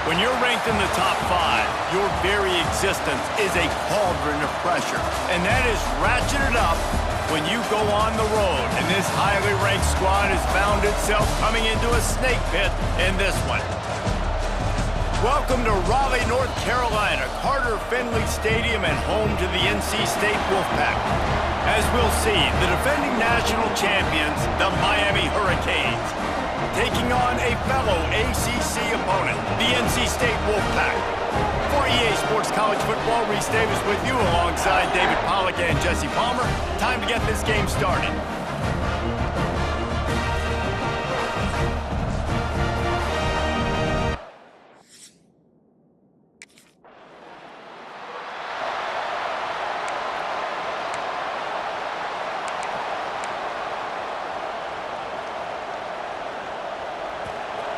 When you're ranked in the top 5, your very existence is a cauldron of pressure. And that is ratcheted up when you go on the road. And this highly ranked squad has found itself coming into a snake pit in this one. Welcome to Raleigh, North Carolina, Carter Finley Stadium, and home to the NC State Wolfpack. As we'll see, the defending national champions, the Miami Hurricanes, taking on a fellow ACC opponent, the NC State Wolfpack. For EA Sports College Football, Reese Davis with you alongside David Pollack and Jesse Palmer. Time to get this game started.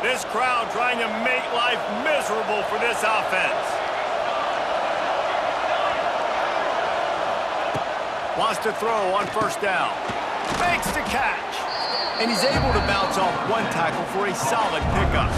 This crowd trying to make life miserable for this offense. Wants to throw on first down. Makes the catch. And he's able to bounce off one tackle for a solid pickup.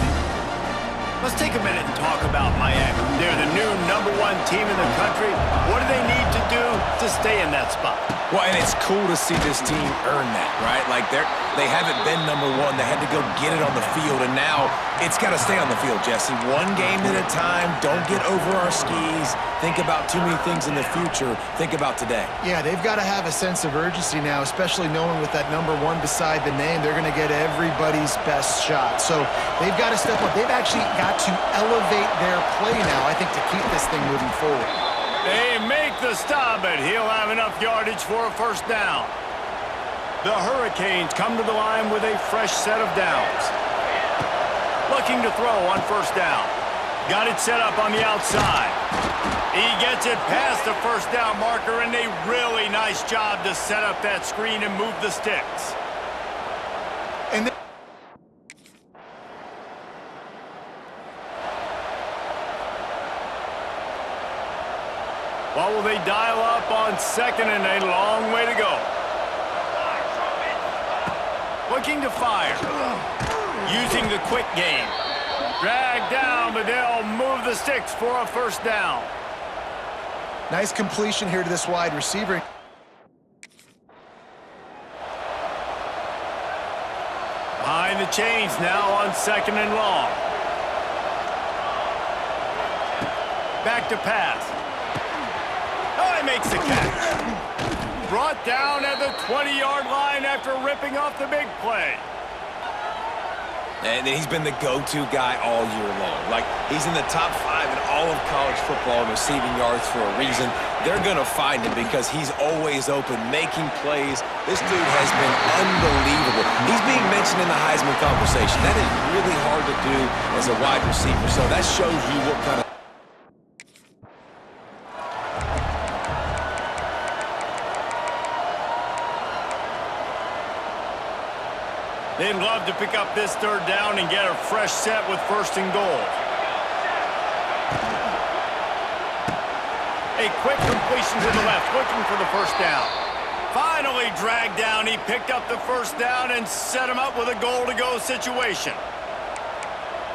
Let's take a minute and talk about Miami. They're the new #1 team in the country. What do they need to do to stay in that spot? Well, and it's cool to see this team earn that, right? Like, they haven't been #1. They had to go get it on the field, and now it's got to stay on the field, Jesse. One game at a time. Don't get over our skis. Think about too many things in the future. Think about today. Yeah, they've got to have a sense of urgency now, especially knowing with that #1 beside the name, they're going to get everybody's best shot. So they've got to step up. They've actually got to elevate their play now, I think, to keep this thing moving forward. They make the stop, but he'll have enough yardage for a first down. The Hurricanes come to the line with a fresh set of downs. Looking to throw on first down. Got it set up on the outside. He gets it past the first down marker, and a really nice job to set up that screen and move the sticks. And What will they dial up on second and a long way to go? Looking to fire. Using the quick game. Dragged down, but they'll move the sticks for a first down. nice completion here to this wide receiver. Behind the chains now on second and long. Back to pass. Oh, he makes the catch. Brought down at the 20-yard line after ripping off the big play. And he's been the go-to guy all year long. Like, he's in the top 5 in all of college football in receiving yards for a reason. They're going to find him because he's always open, making plays. This dude has been unbelievable. He's being mentioned in the Heisman conversation. That is really hard to do as a wide receiver. So that shows you what kind of... They'd love to pick up this third down and get a fresh set with first and goal. A quick completion to the left, looking for the first down. Finally dragged down. He picked up the first down and set him up with a goal-to-go situation.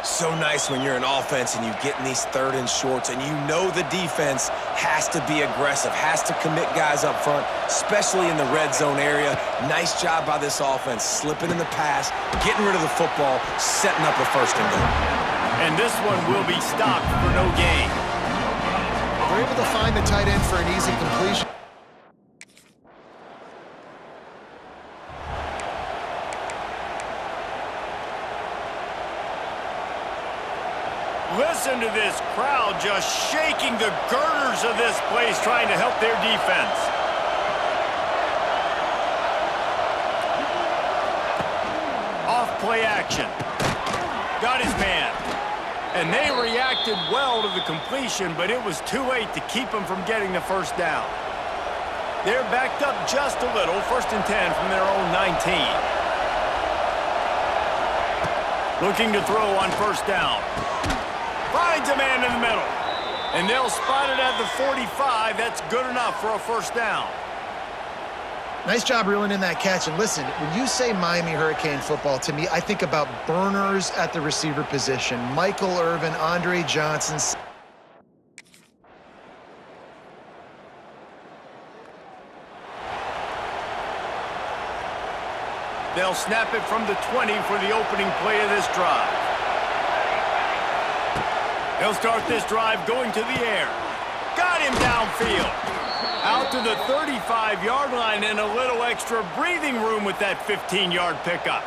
So nice when you're an offense and you get in these third and shorts and you know the defense has to be aggressive, has to commit guys up front, especially in the red zone area. Nice job by this offense, slipping in the pass, getting rid of the football, setting up a first and goal. And this one will be stopped for no gain. They're able to find the tight end for an easy completion. Listen to this crowd just shaking the girders of this place, trying to help their defense. Off play action. Got his man. And they reacted well to the completion, but it was too late to keep them from getting the first down. They're backed up just a little, 1st and 10 from their own 19. Looking to throw on first down. Finds a man in the middle. And they'll spot it at the 45. That's good enough for a first down. Nice job reeling in that catch. And listen, when you say Miami Hurricane football, to me, I think about burners at the receiver position. Michael Irvin, Andre Johnson. They'll snap it from the 20 for the opening play of this drive. They'll start this drive going to the air. Got him downfield. Out to the 35-yard line and a little extra breathing room with that 15-yard pickup.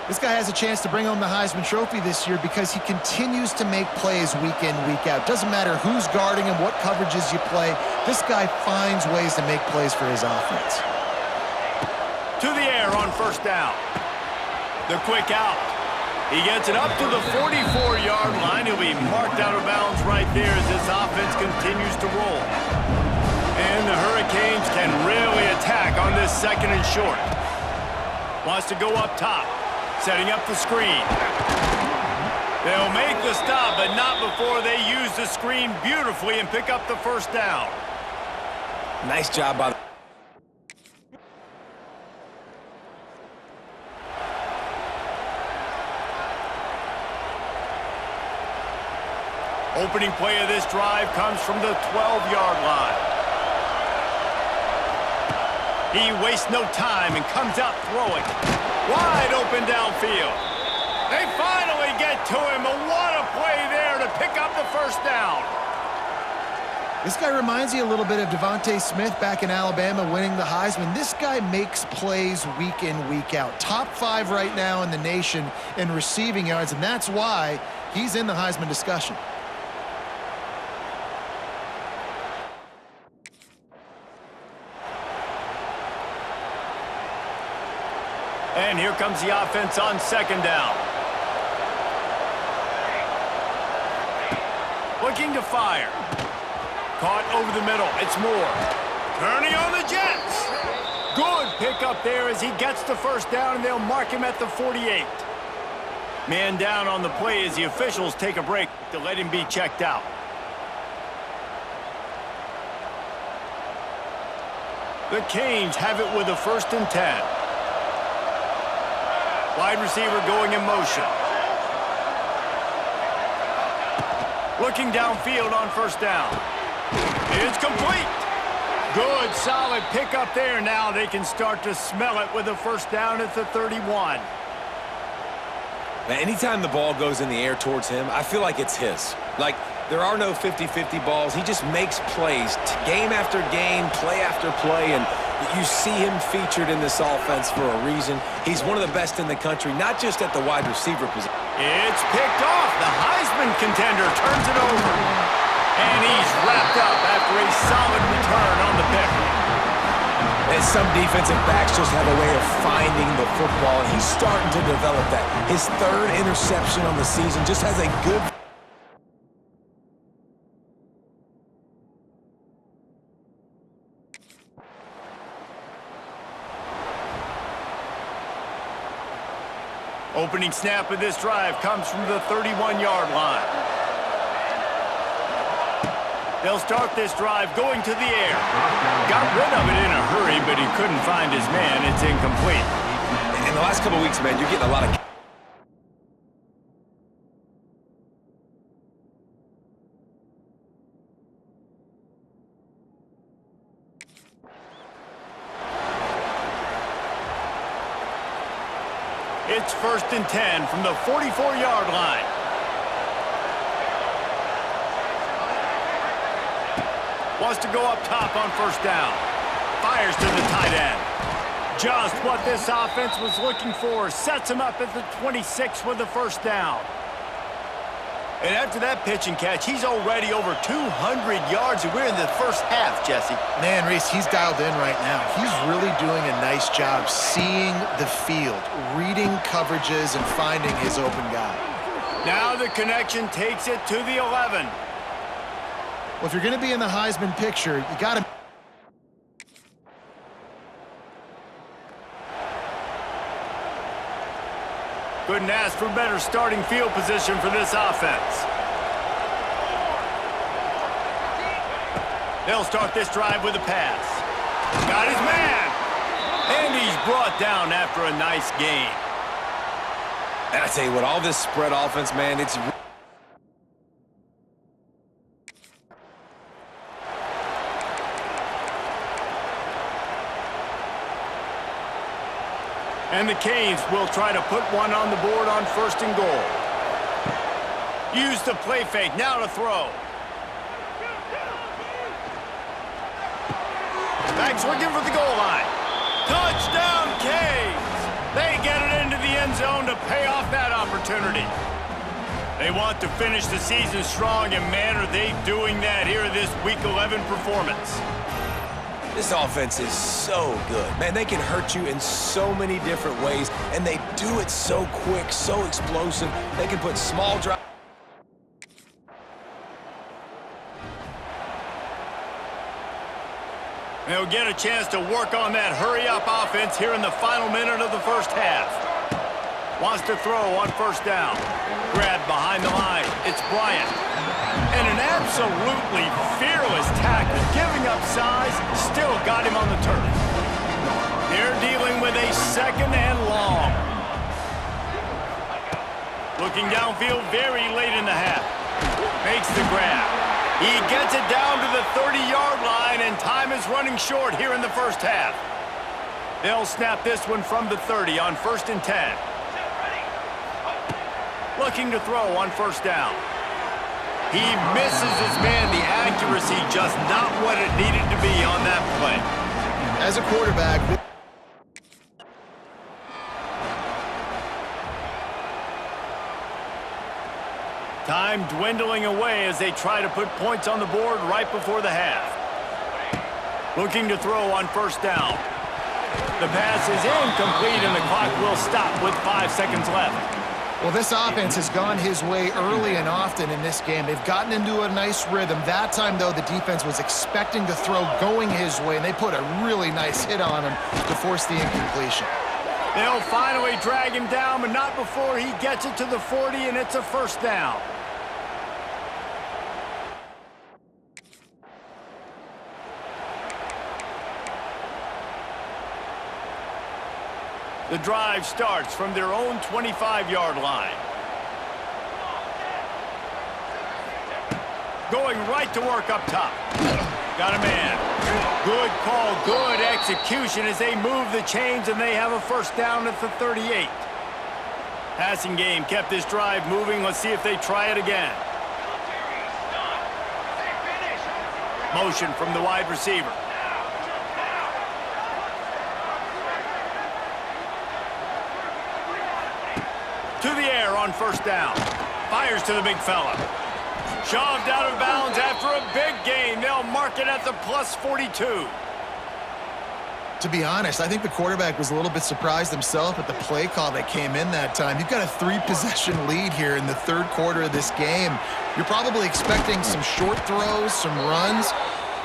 This guy has a chance to bring home the Heisman Trophy this year because he continues to make plays week in, week out. Doesn't matter who's guarding him, what coverages you play. This guy finds ways to make plays for his offense. To the air on first down. The quick out. He gets it up to the 44-yard line. He'll be marked out of bounds right there as this offense continues to roll. And the Hurricanes can really attack on this second and short. Wants to go up top, setting up the screen. They'll make the stop, but not before they use the screen beautifully and pick up the first down. Nice job by the... Opening play of this drive comes from the 12-yard line. He wastes no time and comes out throwing. Wide open downfield. They finally get to him, but what a play there to pick up the first down. This guy reminds you a little bit of Devontae Smith back in Alabama winning the Heisman. This guy makes plays week in, week out. Top 5 right now in the nation in receiving yards, and that's why he's in the Heisman discussion. And here comes the offense on second down. Looking to fire. Caught over the middle. It's Moore. Turning on the Jets. Good pickup there as he gets the first down, and they'll mark him at the 48. Man down on the play as the officials take a break to let him be checked out. The Canes have it with a 1st and 10. Wide receiver going in motion. Looking downfield on first down. It's complete. Good, solid pickup there. Now they can start to smell it with a first down at the 31. Now, anytime the ball goes in the air towards him, I feel like it's his. Like, there are no 50-50 balls. He just makes plays game after game, play after play, and you see him featured in this offense for a reason. He's one of the best in the country, not just at the wide receiver position. It's picked off. The Heisman contender turns it over. And he's wrapped up after a solid return on the pick. And some defensive backs just have a way of finding the football, and he's starting to develop that. His 3rd interception on the season just has a good... Opening snap of this drive comes from the 31-yard line. They'll start this drive going to the air. Got rid of it in a hurry, but he couldn't find his man. It's incomplete. In the last couple weeks, man, you're getting a lot of... It's 1st and 10 from the 44-yard line. Wants to go up top on first down. Fires to the tight end. Just what this offense was looking for. Sets him up at the 26 with the first down. And after that pitch and catch, he's already over 200 yards, and we're in the first half, Jesse. Man, Reese, he's dialed in right now. He's really doing a nice job seeing the field, reading coverages, and finding his open guy. Now the connection takes it to the 11. Well, if you're going to be in the Heisman picture, you got to... Couldn't ask for better starting field position for this offense. They'll start this drive with a pass. Got his man. And he's brought down after a nice gain. And I tell you what, all this spread offense, man, it's... And the Canes will try to put one on the board on 1st and goal. Use the play fake, now to throw. Back swinging for the goal line. Touchdown, Canes! They get it into the end zone to pay off that opportunity. They want to finish the season strong, and man, are they doing that here in this Week 11 performance. This offense is so good. Man, they can hurt you in so many different ways, and they do it so quick, so explosive. They can put small drives. They'll get a chance to work on that hurry-up offense here in the final minute of the first half. Wants to throw on 1st down. Grab behind the line. It's Bryant. And an absolutely fearless tackle, giving up size, still got him on the turf. They're dealing with a 2nd and long. Looking downfield very late in the half. Makes the grab. He gets it down to the 30-yard line, and time is running short here in the first half. They'll snap this one from the 30 on 1st and 10. Looking to throw on 1st down. He misses his man. The accuracy just not what it needed to be on that play. As a quarterback... Time dwindling away as they try to put points on the board right before the half. Looking to throw on 1st down. The pass is incomplete, and the clock will stop with 5 seconds left. Well, this offense has gone his way early and often in this game. They've gotten into a nice rhythm. That time, though, the defense was expecting the throw going his way, and they put a really nice hit on him to force the incompletion. They'll finally drag him down, but not before he gets it to the 40, and it's a 1st down. The drive starts from their own 25-yard line. Going right to work up top. Got a man. Good call, good execution as they move the chains, and they have a 1st down at the 38. Passing game kept this drive moving. Let's see if they try it again. Motion from the wide receiver. To the air on 1st down. Fires to the big fella. Shoved out of bounds after a big gain. They'll mark it at the plus 42. To be honest, I think the quarterback was a little bit surprised himself at the play call that came in that time. You've got a 3-possession lead here in the 3rd quarter of this game. You're probably expecting some short throws, some runs.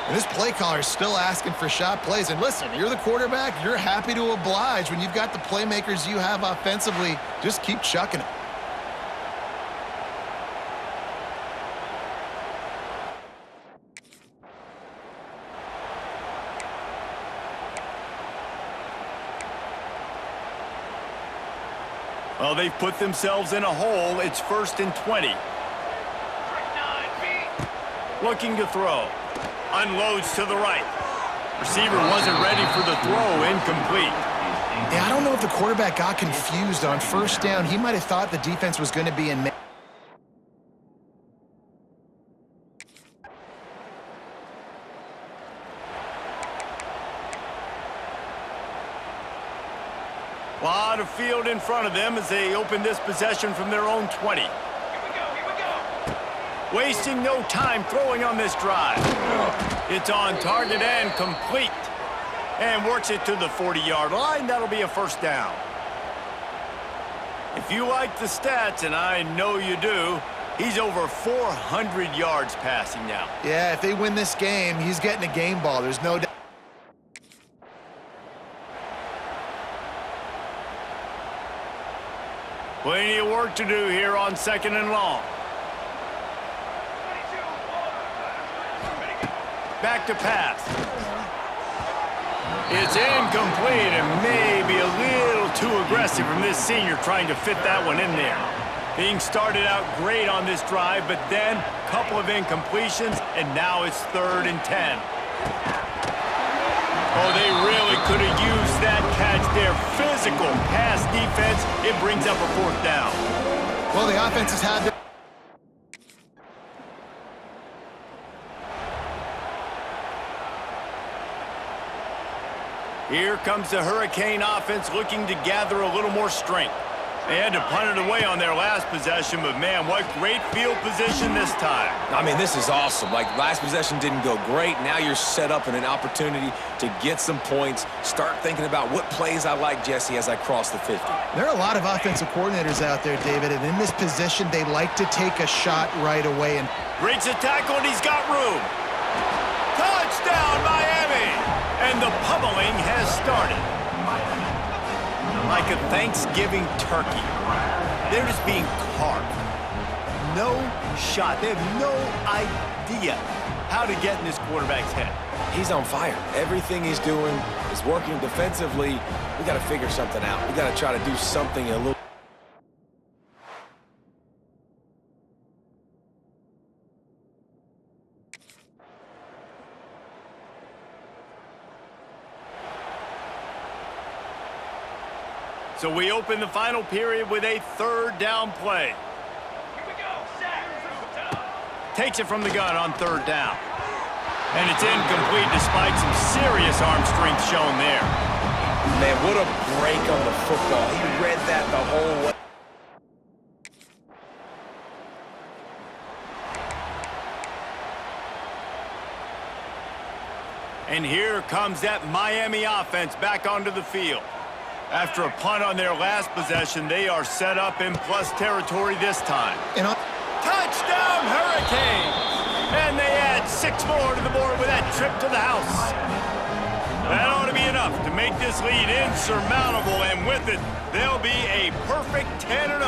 And this play caller is still asking for shot plays. And listen, you're the quarterback. You're happy to oblige. When you've got the playmakers you have offensively, just keep chucking it. Well, they've put themselves in a hole. It's 1st and 20. Looking to throw. Unloads to the right. Receiver wasn't ready for the throw. Incomplete. Yeah, I don't know if the quarterback got confused on 1st down. He might have thought the defense was going to be in... Lot of field in front of them as they open this possession from their own 20. Here we go. Wasting no time throwing on this drive. It's on target and complete. And works it to the 40-yard line. That'll be a 1st down. If you like the stats, and I know you do, he's over 400 yards passing now. Yeah, if they win this game, he's getting a game ball. There's no doubt. Plenty of work to do here on 2nd and long. Back to pass. It's incomplete and maybe a little too aggressive from this senior trying to fit that one in there. Being started out great on this drive, but then a couple of incompletions, and now it's 3rd and 10. Oh, they really could have used that catch there. Physical pass defense. It brings up a 4th down. Well, the offense has had their... Here comes the Hurricane offense looking to gather a little more strength. They had to punt it away on their last possession, but man, what great field position this time. I mean, this is awesome. Like, last possession didn't go great. Now you're set up in an opportunity to get some points. Start thinking about what plays I like, Jesse, as I cross the 50. There are a lot of offensive coordinators out there, David, and in this position, they like to take a shot right away. And breaks a tackle, and he's got room. Touchdown, Miami! And the pummeling has started. Like a Thanksgiving turkey. They're just being carved. No shot. They have no idea how to get in this quarterback's head. He's on fire. Everything he's doing is working defensively. We got to figure something out. We got to try to do something a little. So we open the final period with a 3rd down play. Here we go, Zach. Takes it from the gun on 3rd down. And it's incomplete despite some serious arm strength shown there. Man, what a break on the football. He read that the whole way. And here comes that Miami offense back onto the field. After a punt on their last possession, they are set up in plus territory this time. Touchdown, Hurricanes! And they add 6 more to the board with that trip to the house. That ought to be enough to make this lead insurmountable, and with it, they'll be a perfect 10-0.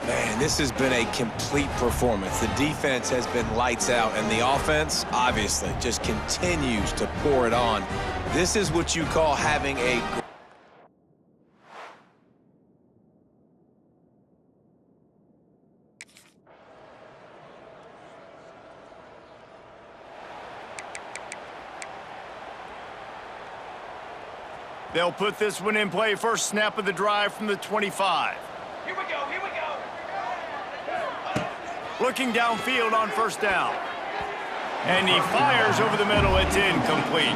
Man, this has been a complete performance. The defense has been lights out, and the offense, obviously, just continues to pour it on. This is what you call having a... They'll put this one in play. First snap of the drive from the 25. Here we go, here we go. Looking downfield on 1st down. And he fires over the middle. It's incomplete.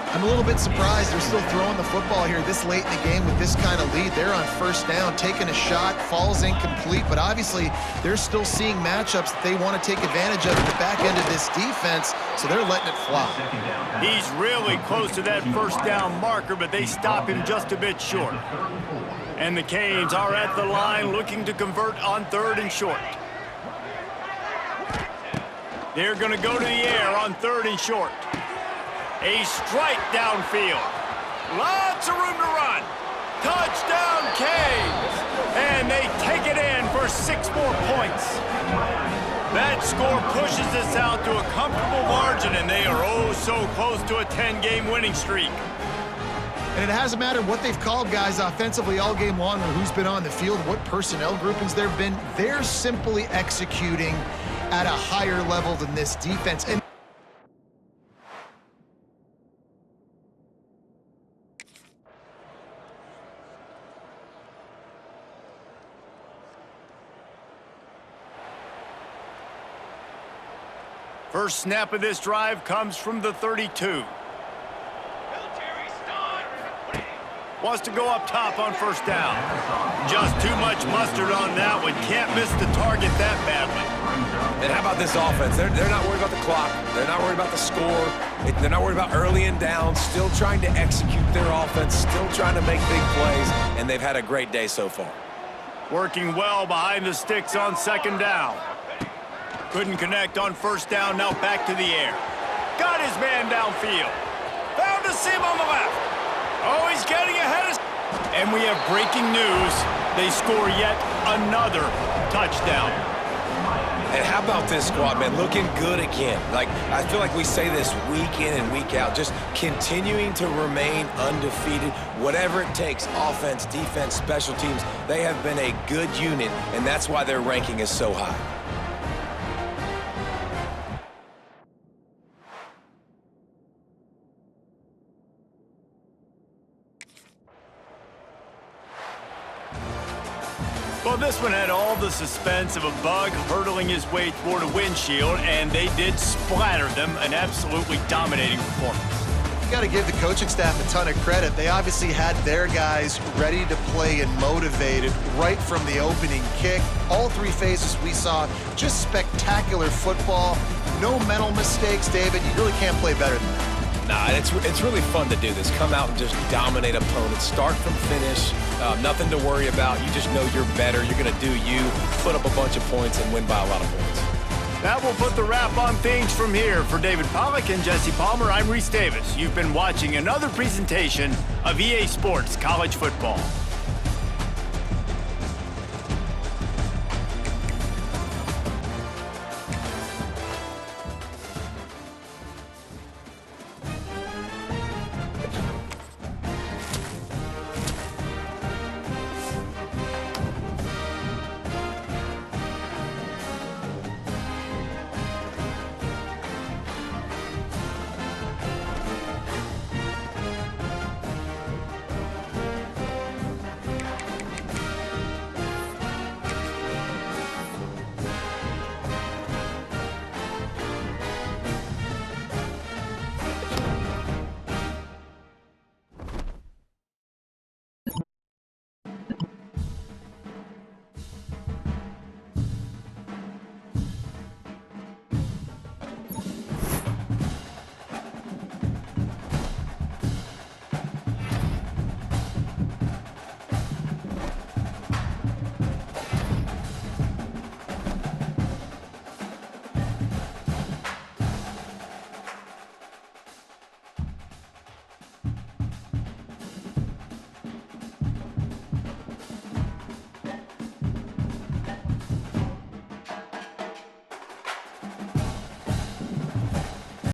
I'm a little bit surprised they're still throwing the football here this late in the game with this kind of lead. They're on 1st down, taking a shot, falls incomplete, but obviously they're still seeing matchups that they want to take advantage of at the back end of this defense, so they're letting it fly. He's really close to that 1st down marker, but they stop him just a bit short. And the Canes are at the line looking to convert on 3rd and short. They're going to go to the air on 3rd and short. A strike downfield. Lots of room to run. Touchdown, Canes! And they take it in for 6 more points. That score pushes us out to a comfortable margin, and they are oh so close to a 10-game winning streak. And it hasn't mattered what they've called guys offensively all game long or who's been on the field, what personnel groupings there have been. They're simply executing at a higher level than this defense. And first snap of this drive comes from the 32. Wants to go up top on 1st down. Just too much mustard on that one. Can't miss the target that badly. And how about this offense? They're not worried about the clock. They're not worried about the score. They're not worried about early and down. Still trying to execute their offense. Still trying to make big plays. And they've had a great day so far. Working well behind the sticks on 2nd down. Couldn't connect on 1st down. Now back to the air. Got his man downfield. Found a seam on the left. Oh, he's getting ahead of... And we have breaking news. They score yet another touchdown. And how about this squad, man? Looking good again. Like, I feel like we say this week in and week out, just continuing to remain undefeated. Whatever it takes, offense, defense, special teams, they have been a good unit, and that's why their ranking is so high. Well, this one had all the suspense of a bug hurtling his way toward a windshield, and they did splatter them. An absolutely dominating performance. You got to give the coaching staff a ton of credit. They obviously had their guys ready to play and motivated right from the opening kick. All three phases we saw, just spectacular football. No mental mistakes, David. You really can't play better than that. Nah, it's really fun to do this. Come out and just dominate opponents. Start from finish. Nothing to worry about. You just know you're better. You're going to do you, put up a bunch of points, and win by a lot of points. That will put the wrap on things from here. For David Pollack and Jesse Palmer, I'm Reese Davis. You've been watching another presentation of EA Sports College Football.